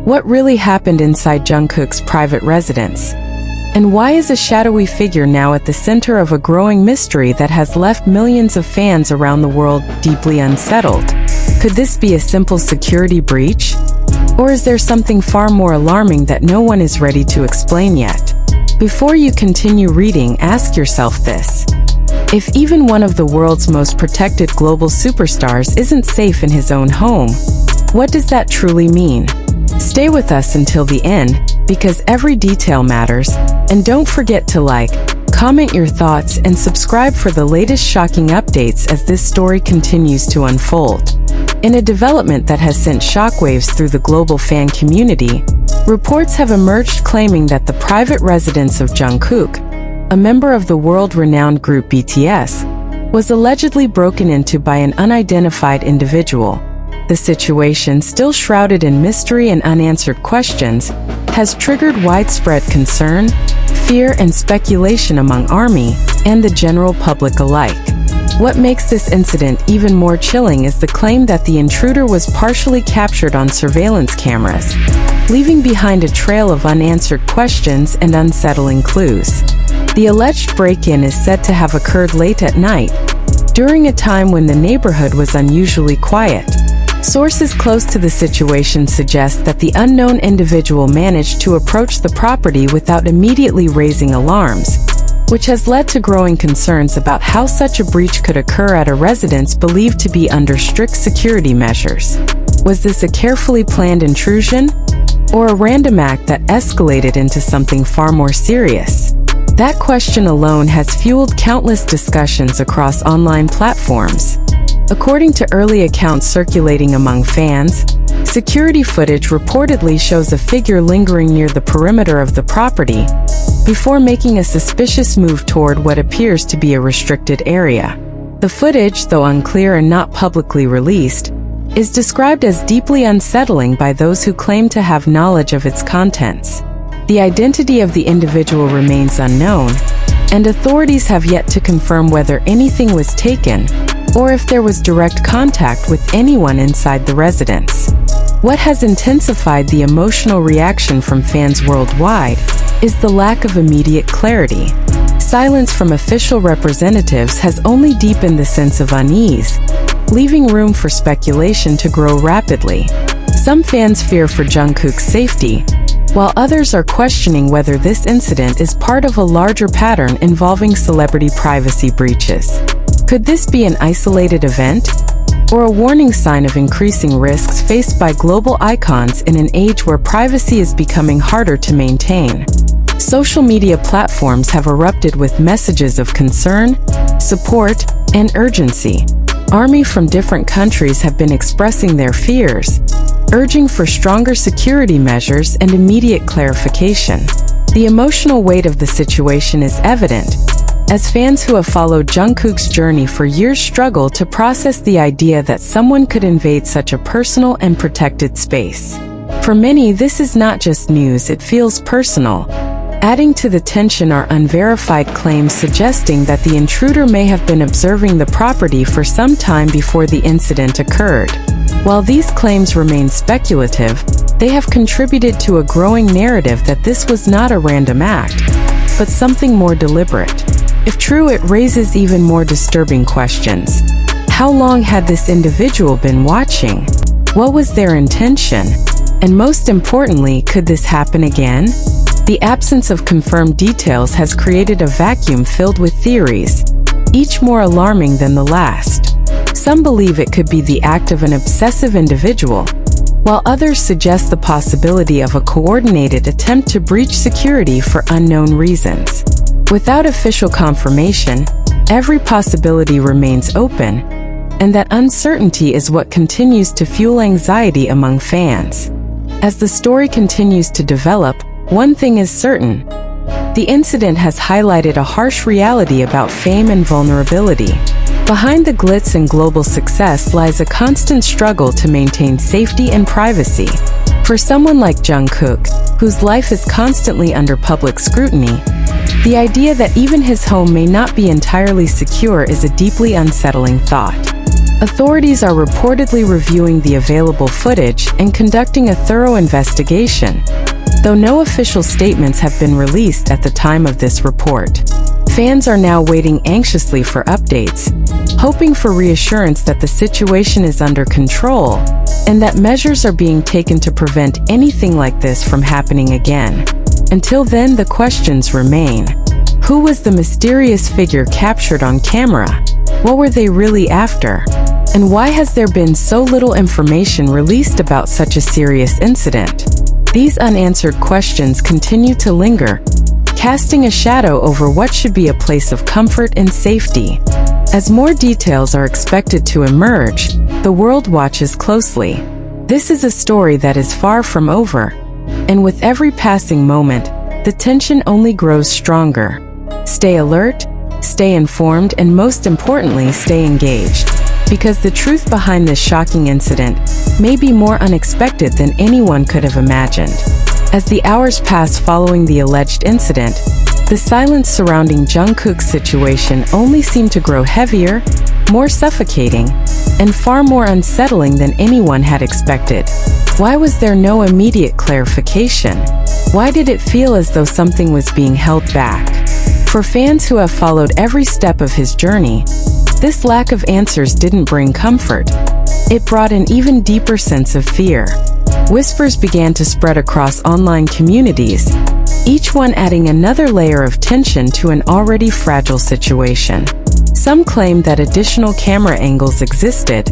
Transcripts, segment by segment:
What really happened inside Jungkook's private residence? And why is a shadowy figure now at the center of a growing mystery that has left millions of fans around the world deeply unsettled? Could this be a simple security breach? Or is there something far more alarming that no one is ready to explain yet? Before you continue reading, ask yourself this. If even one of the world's most protected global superstars isn't safe in his own home, what does that truly mean? Stay with us until the end, because every detail matters, and don't forget to like, comment your thoughts, and subscribe for the latest shocking updates as this story continues to unfold. In a development that has sent shockwaves through the global fan community, reports have emerged claiming that the private residence of Jungkook, a member of the world-renowned group BTS, was allegedly broken into by an unidentified individual. The situation, still shrouded in mystery and unanswered questions, has triggered widespread concern, fear, and speculation among ARMY and the general public alike. What makes this incident even more chilling is the claim that the intruder was partially captured on surveillance cameras, leaving behind a trail of unanswered questions and unsettling clues. The alleged break-in is said to have occurred late at night, during a time when the neighborhood was unusually quiet. Sources close to the situation suggest that the unknown individual managed to approach the property without immediately raising alarms, which has led to growing concerns about how such a breach could occur at a residence believed to be under strict security measures. Was this a carefully planned intrusion, or a random act that escalated into something far more serious? That question alone has fueled countless discussions across online platforms. According to early accounts circulating among fans, security footage reportedly shows a figure lingering near the perimeter of the property before making a suspicious move toward what appears to be a restricted area. The footage, though unclear and not publicly released, is described as deeply unsettling by those who claim to have knowledge of its contents. The identity of the individual remains unknown, and authorities have yet to confirm whether anything was taken or if there was direct contact with anyone inside the residence. What has intensified the emotional reaction from fans worldwide is the lack of immediate clarity. Silence from official representatives has only deepened the sense of unease, leaving room for speculation to grow rapidly. Some fans fear for Jungkook's safety, while others are questioning whether this incident is part of a larger pattern involving celebrity privacy breaches. Could this be an isolated event, or a warning sign of increasing risks faced by global icons in an age where privacy is becoming harder to maintain? Social media platforms have erupted with messages of concern, support, and urgency. ARMY from different countries have been expressing their fears, urging for stronger security measures and immediate clarification. The emotional weight of the situation is evident, as fans who have followed Jungkook's journey for years struggle to process the idea that someone could invade such a personal and protected space. For many, this is not just news, it feels personal. Adding to the tension are unverified claims suggesting that the intruder may have been observing the property for some time before the incident occurred. While these claims remain speculative, they have contributed to a growing narrative that this was not a random act, but something more deliberate. If true, it raises even more disturbing questions. How long had this individual been watching? What was their intention? And most importantly, could this happen again? The absence of confirmed details has created a vacuum filled with theories, each more alarming than the last. Some believe it could be the act of an obsessive individual, while others suggest the possibility of a coordinated attempt to breach security for unknown reasons. Without official confirmation, every possibility remains open, and that uncertainty is what continues to fuel anxiety among fans. As the story continues to develop, one thing is certain: the incident has highlighted a harsh reality about fame and vulnerability. Behind the glitz and global success lies a constant struggle to maintain safety and privacy. For someone like Jungkook, whose life is constantly under public scrutiny, the idea that even his home may not be entirely secure is a deeply unsettling thought. Authorities are reportedly reviewing the available footage and conducting a thorough investigation, though no official statements have been released at the time of this report. Fans are now waiting anxiously for updates, hoping for reassurance that the situation is under control and that measures are being taken to prevent anything like this from happening again. Until then, the questions remain. Who was the mysterious figure captured on camera? What were they really after? And why has there been so little information released about such a serious incident? These unanswered questions continue to linger, casting a shadow over what should be a place of comfort and safety. As more details are expected to emerge, the world watches closely. This is a story that is far from over, and with every passing moment, the tension only grows stronger. Stay alert, stay informed, and most importantly, stay engaged, because the truth behind this shocking incident may be more unexpected than anyone could have imagined. As the hours pass following the alleged incident, the silence surrounding Jungkook's situation only seemed to grow heavier, more suffocating, and far more unsettling than anyone had expected. Why was there no immediate clarification? Why did it feel as though something was being held back? For fans who have followed every step of his journey, this lack of answers didn't bring comfort. It brought an even deeper sense of fear. Whispers began to spread across online communities, each one adding another layer of tension to an already fragile situation. Some claimed that additional camera angles existed,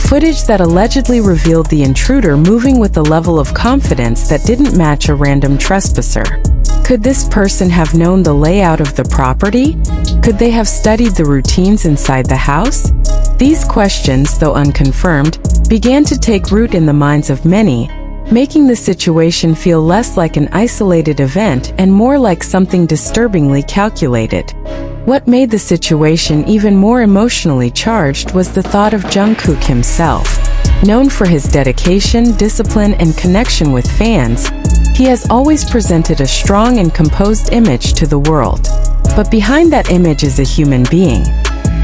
footage that allegedly revealed the intruder moving with a level of confidence that didn't match a random trespasser. Could this person have known the layout of the property? Could they have studied the routines inside the house? These questions, though unconfirmed, began to take root in the minds of many, making the situation feel less like an isolated event and more like something disturbingly calculated. What made the situation even more emotionally charged was the thought of Jungkook himself. Known for his dedication, discipline, and connection with fans, he has always presented a strong and composed image to the world. But behind that image is a human being,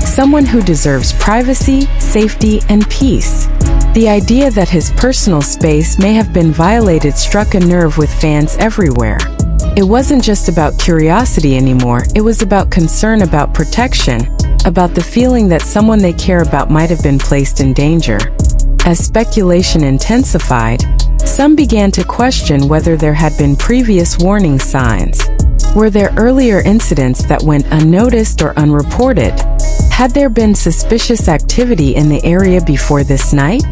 someone who deserves privacy, safety, and peace. The idea that his personal space may have been violated struck a nerve with fans everywhere. It wasn't just about curiosity anymore, it was about concern, about protection, about the feeling that someone they care about might have been placed in danger. As speculation intensified, some began to question whether there had been previous warning signs. Were there earlier incidents that went unnoticed or unreported? Had there been suspicious activity in the area before this night?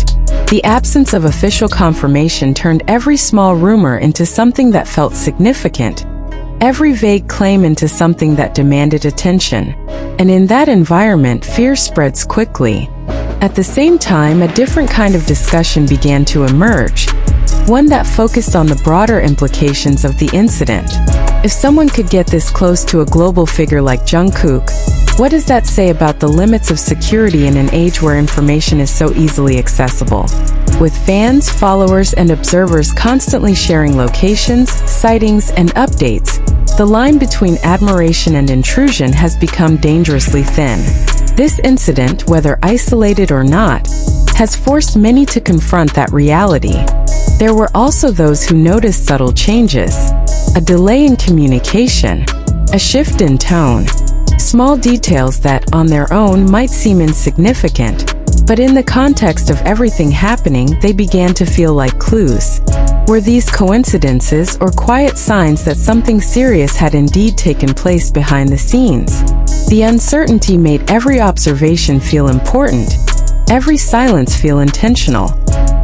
The absence of official confirmation turned every small rumor into something that felt significant, every vague claim into something that demanded attention. And in that environment, fear spreads quickly. At the same time, a different kind of discussion began to emerge, one that focused on the broader implications of the incident. If someone could get this close to a global figure like Jungkook, what does that say about the limits of security in an age where information is so easily accessible? With fans, followers, and observers constantly sharing locations, sightings, and updates, the line between admiration and intrusion has become dangerously thin. This incident, whether isolated or not, has forced many to confront that reality. There were also those who noticed subtle changes, a delay in communication, a shift in tone, small details that, on their own, might seem insignificant, but in the context of everything happening, they began to feel like clues. Were these coincidences or quiet signs that something serious had indeed taken place behind the scenes? The uncertainty made every observation feel important, every silence feel intentional.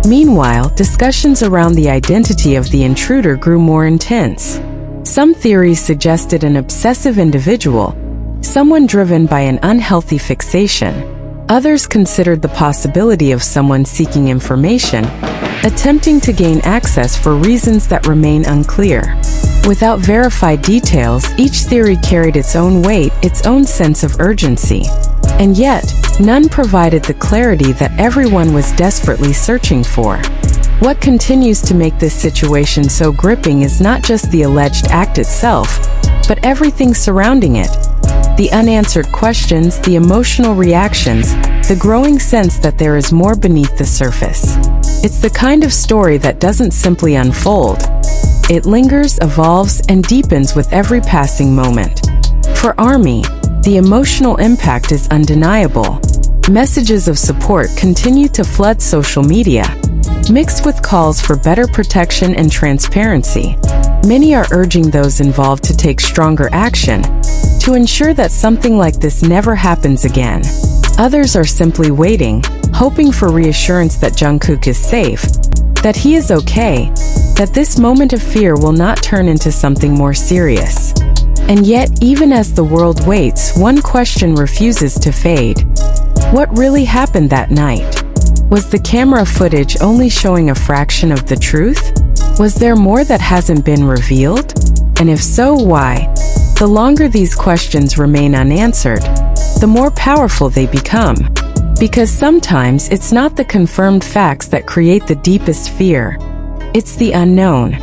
Meanwhile, discussions around the identity of the intruder grew more intense. Some theories suggested an obsessive individual, someone driven by an unhealthy fixation. Others considered the possibility of someone seeking information, attempting to gain access for reasons that remain unclear. Without verified details, each theory carried its own weight, its own sense of urgency. And yet, none provided the clarity that everyone was desperately searching for. What continues to make this situation so gripping is not just the alleged act itself, but everything surrounding it. The unanswered questions, the emotional reactions, the growing sense that there is more beneath the surface. It's the kind of story that doesn't simply unfold. It lingers, evolves, and deepens with every passing moment. For ARMY, the emotional impact is undeniable. Messages of support continue to flood social media, mixed with calls for better protection and transparency. Many are urging those involved to take stronger action to ensure that something like this never happens again. Others are simply waiting, hoping for reassurance that Jungkook is safe, that he is okay, that this moment of fear will not turn into something more serious. And yet, even as the world waits, one question refuses to fade. What really happened that night? Was the camera footage only showing a fraction of the truth? Was there more that hasn't been revealed? And if so, why? The longer these questions remain unanswered, the more powerful they become. Because sometimes it's not the confirmed facts that create the deepest fear. It's the unknown.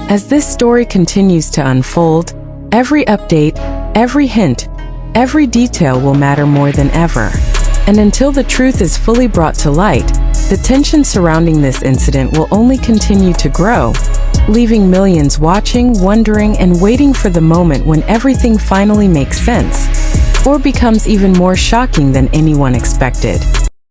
As this story continues to unfold, every update, every hint, every detail will matter more than ever. And until the truth is fully brought to light, the tension surrounding this incident will only continue to grow, leaving millions watching, wondering, and waiting for the moment when everything finally makes sense, or becomes even more shocking than anyone expected.